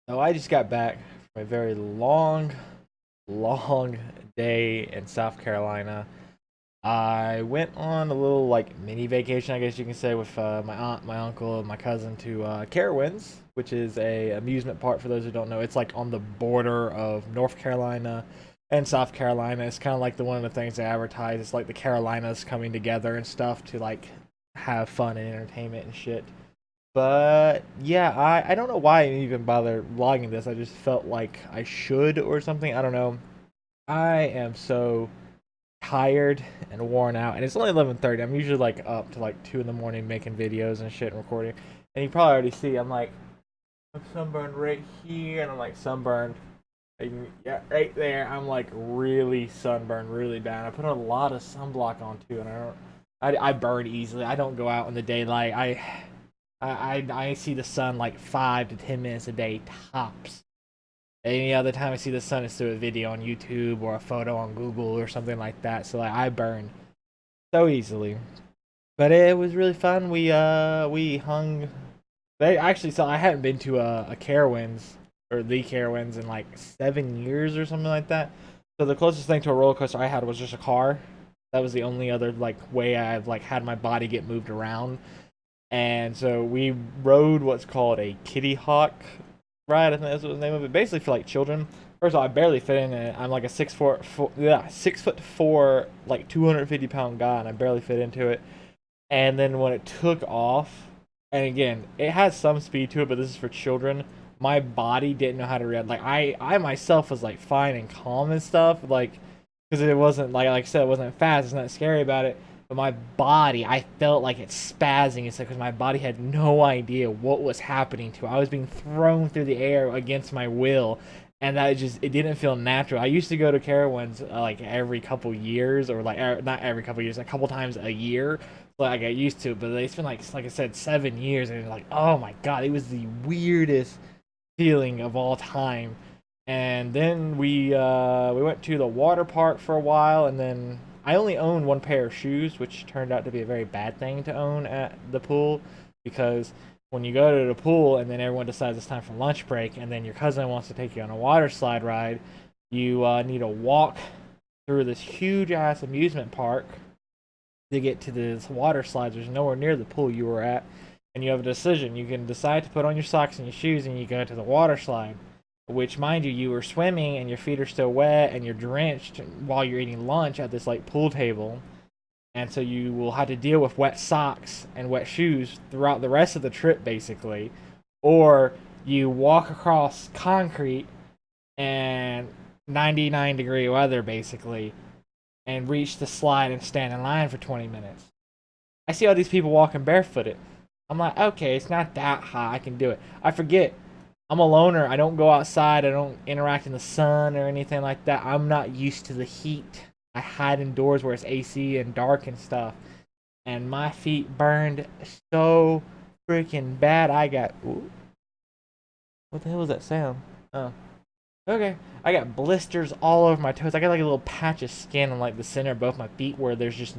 So I just got back from a very long day in South Carolina. I went on a little like mini vacation, I guess you can say, with my aunt, my uncle, and my cousin to Carowinds, which is a amusement park. For those who don't know, it's like on the border of North Carolina and South Carolina. It's kind of like the one of the things they advertise. It's like the Carolinas coming together and stuff to like have fun and entertainment and shit. But yeah, I don't know why I even bother vlogging this. I just felt like I should or something. I don't know. I am so tired and worn out, and it's only 11:30. I'm usually like up to like 2 in the morning making videos and shit and recording. And you probably already see I'm sunburned right here, and I'm like sunburned. Yeah, right there. I'm like really sunburned, really bad. I put a lot of sunblock on too, and I burn easily. I don't go out in the daylight. I see the sun like 5 to 10 minutes a day tops. Any other time I see the sun is through a video on YouTube or a photo on Google or something like that. So like I burn so easily. But it was really fun. We hung. They actually saw I hadn't been to a Carowinds or the Carowinds in like 7 years or something like that. So the closest thing to a roller coaster I had was just a car. That was the only other like way I've like had my body get moved around. And so we rode what's called a Kitty Hawk ride. I think that's what the name of it. Basically for like children. First of all, I barely fit in it. I'm like a 6'4", like 250-pound guy, and I barely fit into it. And then when it took off, and again, it has some speed to it, but this is for children. My body didn't know how to react. Like I myself was like fine and calm and stuff, like because it wasn't like I said, it wasn't fast. It's not scary about it. But my body, I felt like it's spazzing. It's like because my body had no idea what was happening to it. I was being thrown through the air against my will, and that just it didn't feel natural. I used to go to Carowinds like every couple years, or like not every couple years, a couple times a year. So I got used to it. But it's been like I said, 7 years, and like oh my god, it was the weirdest feeling of all time. And then we went to the water park for a while, and then I only owned one pair of shoes, which turned out to be a very bad thing to own at the pool, because when you go to the pool and then everyone decides it's time for lunch break, and then your cousin wants to take you on a water slide ride, you need to walk through this huge ass amusement park to get to this water slides. There's nowhere near the pool you were at, and you have a decision. You can decide to put on your socks and your shoes and you go to the water slide, which mind you, you were swimming and your feet are still wet and you're drenched while you're eating lunch at this like pool table. And so you will have to deal with wet socks and wet shoes throughout the rest of the trip basically. Or you walk across concrete and 99-degree weather basically, and reach the slide and stand in line for 20 minutes. I see all these people walking barefooted. I'm like, okay, it's not that hot. I can do it. I forget I'm a loner. I don't go outside. I don't interact in the sun or anything like that. I'm not used to the heat. I hide indoors where it's AC and dark and stuff. And my feet burned so freaking bad. I got. Ooh, what the hell was that sound? Oh. Okay. I got blisters all over my toes. I got like a little patch of skin on like the center of both my feet where there's just.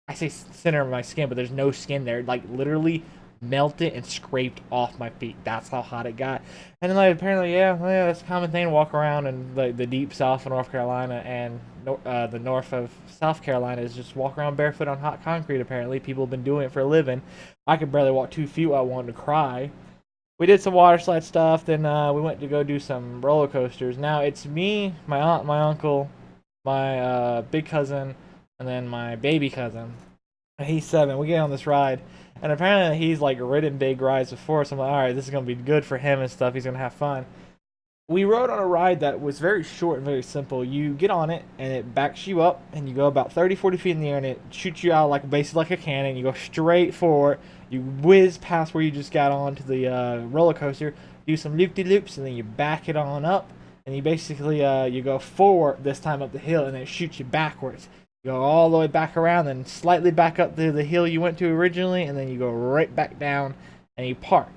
I say center of my skin, but there's no skin there. Like literally melted and scraped off my feet. That's how hot it got. And then like apparently, yeah, that's a common thing to walk around in like the deep south of North Carolina and the north of South Carolina is just walk around barefoot on hot concrete. Apparently, people have been doing it for a living. I could barely walk 2 feet while I wanted to cry. We did some water slide stuff. Then we went to go do some roller coasters. Now it's me, my aunt, my uncle, my big cousin, and then my baby cousin. He's 7. We get on this ride, and apparently he's like ridden big rides before. So I'm like, all right, this is gonna be good for him and stuff. He's gonna have fun. We rode on a ride that was very short and very simple. You get on it, and it backs you up, and you go about 30, 40 feet in the air, and it shoots you out like basically like a cannon. You go straight forward. You whiz past where you just got on to the roller coaster. Do some loop-de-loops, and then you back it on up, and you basically you go forward this time up the hill, and then it shoots you backwards. You go all the way back around, then slightly back up to the hill you went to originally, and then you go right back down, and you park.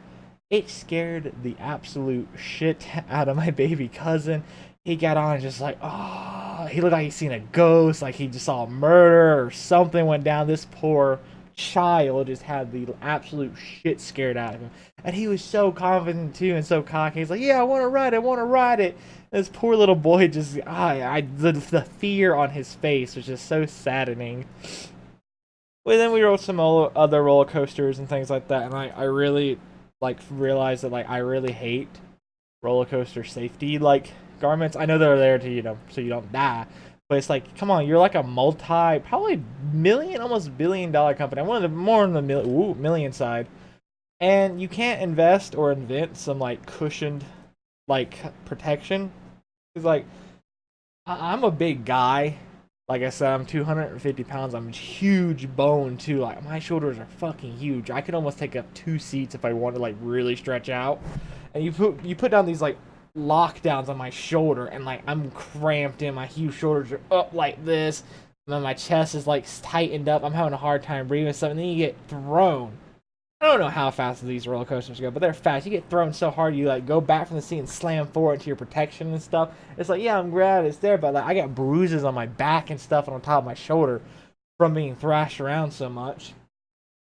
It scared the absolute shit out of my baby cousin. He got on and just like, oh, he looked like he'd seen a ghost, like he just saw a murder or something went down. This poor child just had the absolute shit scared out of him. And he was so confident too and so cocky. He's like, yeah, I want to ride it, I want to ride it. And this poor little boy just, the fear on his face was just so saddening. Well, then we rode some other roller coasters and things like that, and I really like realized that like I really hate roller coaster safety like garments. I know they're there to so you don't die, but it's like come on, you're like a probably million, almost $1 billion company. I'm one of the more on the million side, and you can't invest or invent some like cushioned like protection. It's like I'm a big guy. Like I said, I'm 250 pounds. I'm a huge bone too. Like my shoulders are fucking huge. I could almost take up 2 seats if I want to like really stretch out. And you put down these like lockdowns on my shoulder, and like I'm cramped in. My huge shoulders are up like this, and then my chest is like tightened up. I'm having a hard time breathing and stuff. And then you get thrown. I don't know how fast these roller coasters go, but they're fast. You get thrown so hard, you like go back from the seat and slam forward into your protection and stuff. It's like, yeah, I'm glad it's there, but like I got bruises on my back and stuff and on top of my shoulder from being thrashed around so much.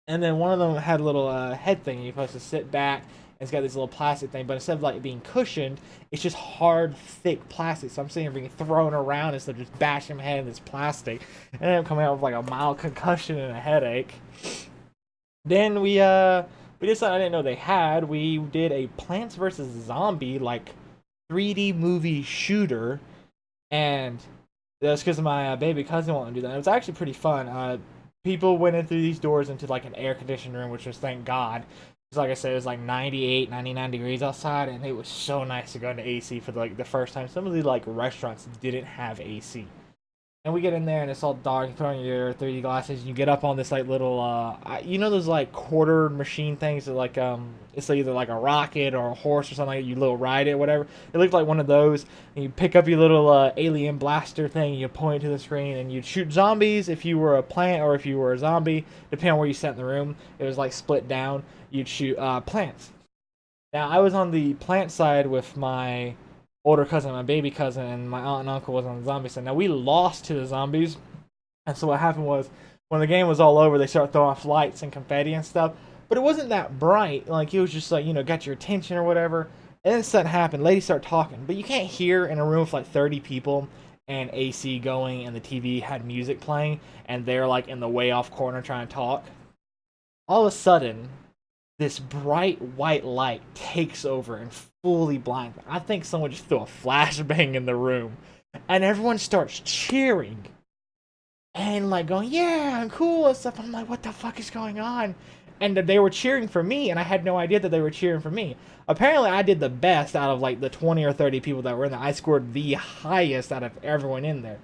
And then one of them had a little head thing. You're supposed to sit back, and it's got this little plastic thing, but instead of like being cushioned, it's just hard, thick plastic. So I'm sitting here being thrown around instead of just bashing my head in this plastic, and then I'm coming out with like a mild concussion and a headache. Then we did something I didn't know they had. We did a Plants vs Zombie like 3D movie shooter, and that's because my baby cousin wanted to do that. It was actually pretty fun. People went in through these doors into like an air conditioned room, which was thank God. Because like I said, it was like 98, 99 degrees outside, and it was so nice to go into AC for like the first time. Some of the like restaurants didn't have AC. And we get in there and it's all dark. You put on your 3D glasses and you get up on this like little, those like quarter machine things that like it's either like a rocket or a horse or something like that. You little ride it, or whatever. It looked like one of those. And you pick up your little alien blaster thing. And you point it to the screen and you'd shoot zombies if you were a plant or if you were a zombie, depending on where you sat in the room. It was like split down. You'd shoot plants. Now I was on the plant side with my older cousin, my baby cousin, and my aunt and uncle was on the zombie side. Now we lost to the zombies, and so what happened was when the game was all over, they started throwing off lights and confetti and stuff, but it wasn't that bright. Like it was just like got your attention or whatever. And then something happened. Ladies start talking, but you can't hear in a room with like 30 people and AC going, and the TV had music playing, and they're like in the way off corner trying to talk. All of a sudden, this bright white light takes over and fully blinds me. I think someone just threw a flashbang in the room, and everyone starts cheering and like going, "Yeah, cool" and stuff. I'm like, "What the fuck is going on?" And they were cheering for me, and I had no idea that they were cheering for me. Apparently, I did the best out of like the 20 or 30 people that were in there. I scored the highest out of everyone in there.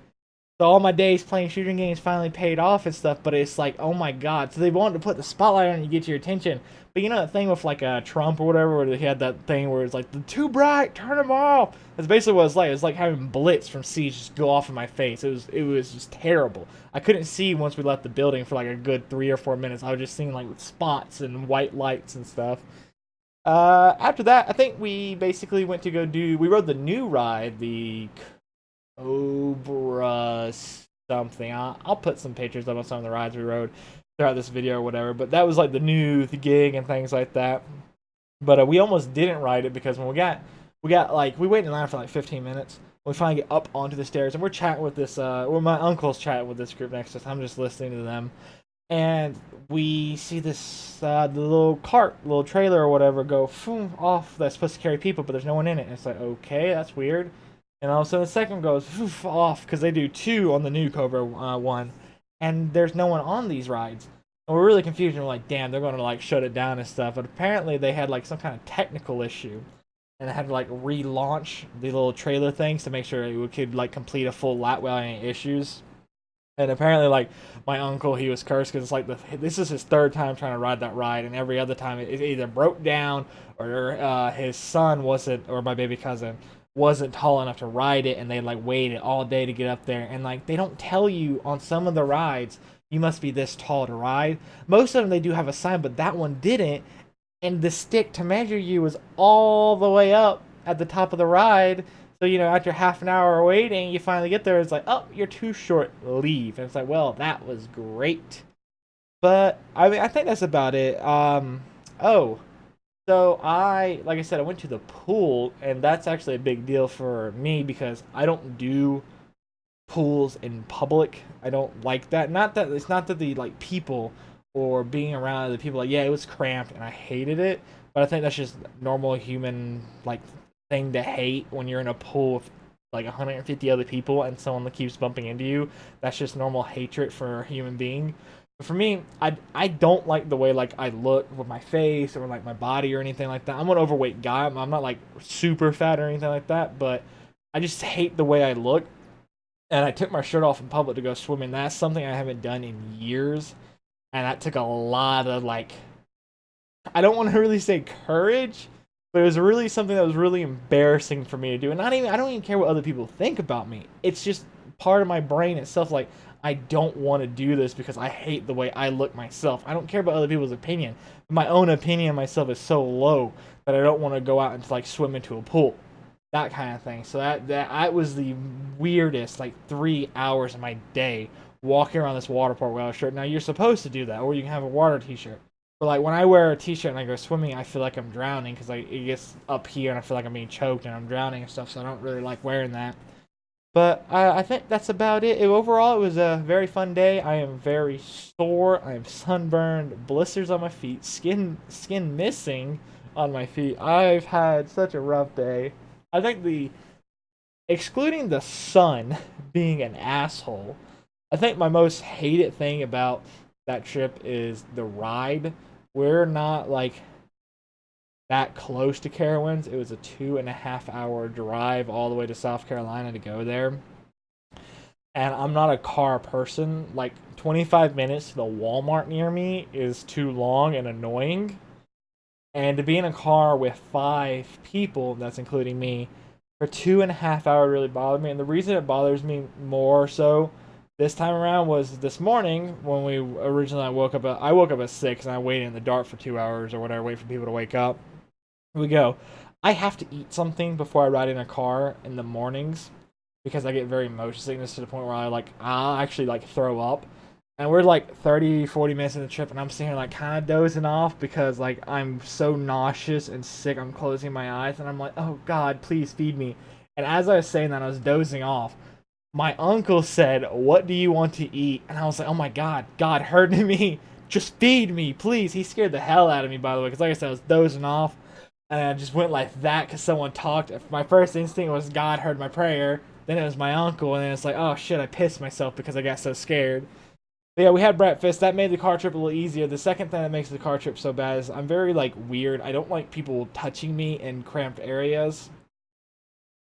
So all my days playing shooting games finally paid off and stuff, but it's like, oh my god. So they wanted to put the spotlight on you to get your attention. But you know that thing with like Trump or whatever, where he had that thing where it's like, too bright, turn them off. That's basically what it's like. It's like having bullets from Siege just go off in my face. It was just terrible. I couldn't see once we left the building for like a good 3 or 4 minutes. I was just seeing like spots and white lights and stuff. After that, I think we basically went to we rode the new ride, the Cobra something. I'll put some pictures up on some of the rides we rode throughout this video or whatever, but that was like the gig and things like that. But we almost didn't ride it because when we waited in line for like 15 minutes. We finally get up onto the stairs and we're chatting with this my uncle's chatting with this group next to us. I'm just listening to them, and we see this the little trailer or whatever go off that's supposed to carry people, but there's no one in it. And it's like, okay, that's weird. And all of a sudden the second goes off, because they do 2 on the new Cobra one, and there's no one on these rides. And we're really confused, and we're like, damn, they're going to like shut it down and stuff. But apparently they had like some kind of technical issue, and they had to like relaunch the little trailer things to make sure it could like complete a full lap without any issues. And apparently, like, my uncle, he was cursed because it's like this is his 3rd time trying to ride that ride, and every other time it either broke down or his son wasn't, or my baby cousin wasn't tall enough to ride it, and they like waited all day to get up there. And like they don't tell you on some of the rides you must be this tall to ride. Most of them they do have a sign, but that one didn't. And the stick to measure you was all the way up at the top of the ride. So after half an hour waiting, you finally get there. It's like, oh, you're too short. Leave. And it's like, well, that was great. But I mean, I think that's about it. Oh, so like I said, I went to the pool, and that's actually a big deal for me because I don't do pools in public. I don't like that. Not that it's not that the like people or being around other people, like, yeah, it was cramped and I hated it, but I think that's just normal human like thing to hate when you're in a pool with like 150 other people and someone that keeps bumping into you. That's just normal hatred for a human being. But for me, I don't like the way like I look with my face or like my body or anything like that. I'm an overweight guy. I'm not like super fat or anything like that, but I just hate the way I look, and I took my shirt off in public to go swimming. That's something I haven't done in years, and that took a lot of like, I don't want to really say courage, but it was really something that was really embarrassing for me to do. And not even I don't even care what other people think about me. It's just part of my brain itself. Like, I don't want to do this because I hate the way I look myself. I don't care about other people's opinion. My own opinion of myself is so low that I don't want to go out and like swim into a pool, that kind of thing. So that was the weirdest like 3 hours of my day walking around this water park without a shirt. Now you're supposed to do that, or you can have a water t-shirt. But like when I wear a t-shirt and I go swimming, I feel like I'm drowning because like it gets up here and I feel like I'm being choked and I'm drowning and stuff. So I don't really like wearing that. But I think that's about it. Overall, it was a very fun day. I am very sore. I am sunburned, blisters on my feet, skin missing on my feet. I've had such a rough day. I think the excluding the sun being an asshole, I think my most hated thing about that trip is the ride. We're not like that close to Carowinds. It was a 2.5 hour drive all the way to South Carolina to go there. And I'm not a car person. Like 25 minutes to the Walmart near me is too long and annoying. And to be in a car with 5 people, that's including me, for 2.5 hours really bothered me. And the reason it bothers me more so this time around was this morning when we originally I woke up at 6 and I waited in the dark for 2 hours or whatever, wait for people to wake up. Here we go. I have to eat something before I ride in a car in the mornings because I get very motion sickness to the point where I'll actually like throw up. And we're like 30, 40 minutes in the trip, and I'm sitting here like kind of dozing off because like I'm so nauseous and sick. I'm closing my eyes and I'm like, oh God, please feed me. And as I was saying that, I was dozing off. My uncle said, what do you want to eat? And I was like, oh my God, God heard me. Just feed me, please. He scared the hell out of me, by the way, because like I said, I was dozing off. And I just went like that because someone talked. My first instinct was God heard my prayer. Then it was my uncle, and then it's like, oh shit, I pissed myself because I got so scared. But yeah, we had breakfast. That made the car trip a little easier. The second thing that makes the car trip so bad is I'm very like weird. I don't like people touching me in cramped areas.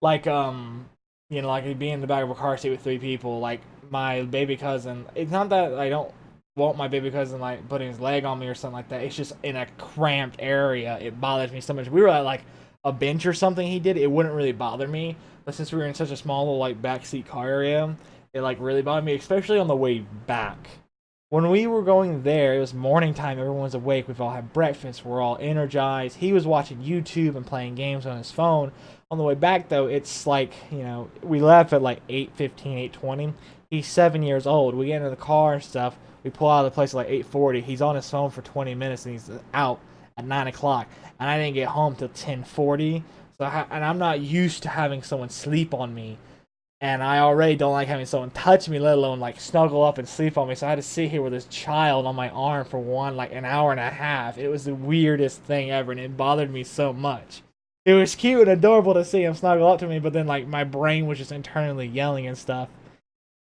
Like like being in the back of a car seat with 3 people. Like my baby cousin. It's not that I don't want my baby cousin like putting his leg on me or something like that. It's just in a cramped area. It bothers me so much. We were at like a bench or something he did, it wouldn't really bother me. But since we were in such a small little like backseat car area, it like really bothered me, especially on the way back. When we were going there, it was morning time, everyone was awake, we've all had breakfast, we're all energized. He was watching YouTube and playing games on his phone. On the way back though, it's like, we left at like 8:15, 8:20. He's 7 years old. We get into the car and stuff. We pull out of the place at like 8:40. He's on his phone for 20 minutes and he's out at 9 o'clock. And I didn't get home till 10:40. And I'm not used to having someone sleep on me. And I already don't like having someone touch me, let alone like snuggle up and sleep on me. So I had to sit here with this child on my arm for like an hour and a half. It was the weirdest thing ever, and it bothered me so much. It was cute and adorable to see him snuggle up to me, but then like my brain was just internally yelling and stuff.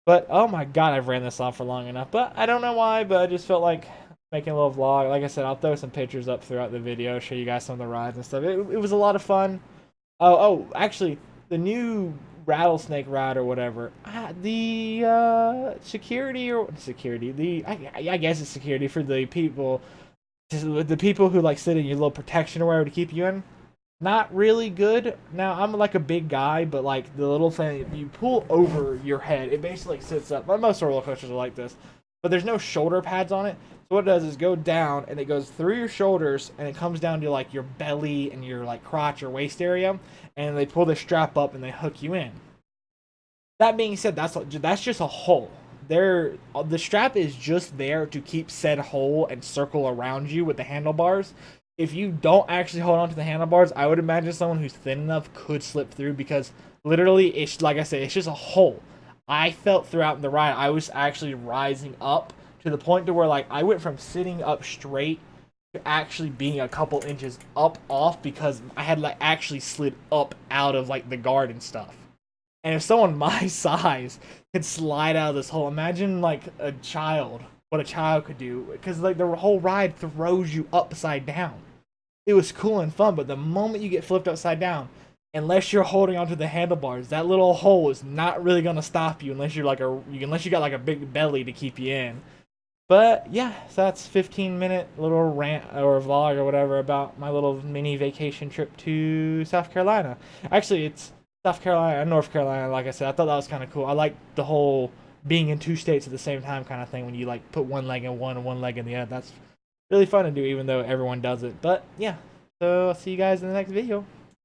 But oh my God, I've ran this off for long enough. But I don't know why, but I just felt like making a little vlog. Like I said, I'll throw some pictures up throughout the video, show you guys some of the rides and stuff. It was a lot of fun. Actually, the new rattlesnake ride or whatever, the I guess it's security for the people who like sit in your little protection or whatever to keep you in, not really good. Now I'm like a big guy, but like the little thing you pull over your head, it basically sits up. Most roller coasters are like this, but there's no shoulder pads on it. So what it does is go down and it goes through your shoulders and it comes down to like your belly and your like crotch or waist area, and they pull the strap up and they hook you in. That being said, that's just a hole. the strap is just there to keep said hole and circle around you with the handlebars. If you don't actually hold on to the handlebars, I would imagine someone who's thin enough could slip through, because literally, it's like I said, it's just a hole. I felt throughout the ride I was actually rising up to the point to where, like, I went from sitting up straight to actually being a couple inches up off, because I had like actually slid up out of like the guard and stuff. And if someone my size could slide out of this hole, imagine like a child, what a child could do, because like the whole ride throws you upside down. It was cool and fun, but the moment you get flipped upside down, unless you're holding onto the handlebars, that little hole is not really gonna stop you unless unless you got like a big belly to keep you in. But yeah, so that's 15-minute little rant or vlog or whatever about my little mini vacation trip to South Carolina. Actually, it's South Carolina and North Carolina. Like I said, I thought that was kind of cool. I like the whole being in two states at the same time kind of thing, when you like put one leg in one and one leg in the other. That's really fun to do, even though everyone does it. But yeah, so I'll see you guys in the next video.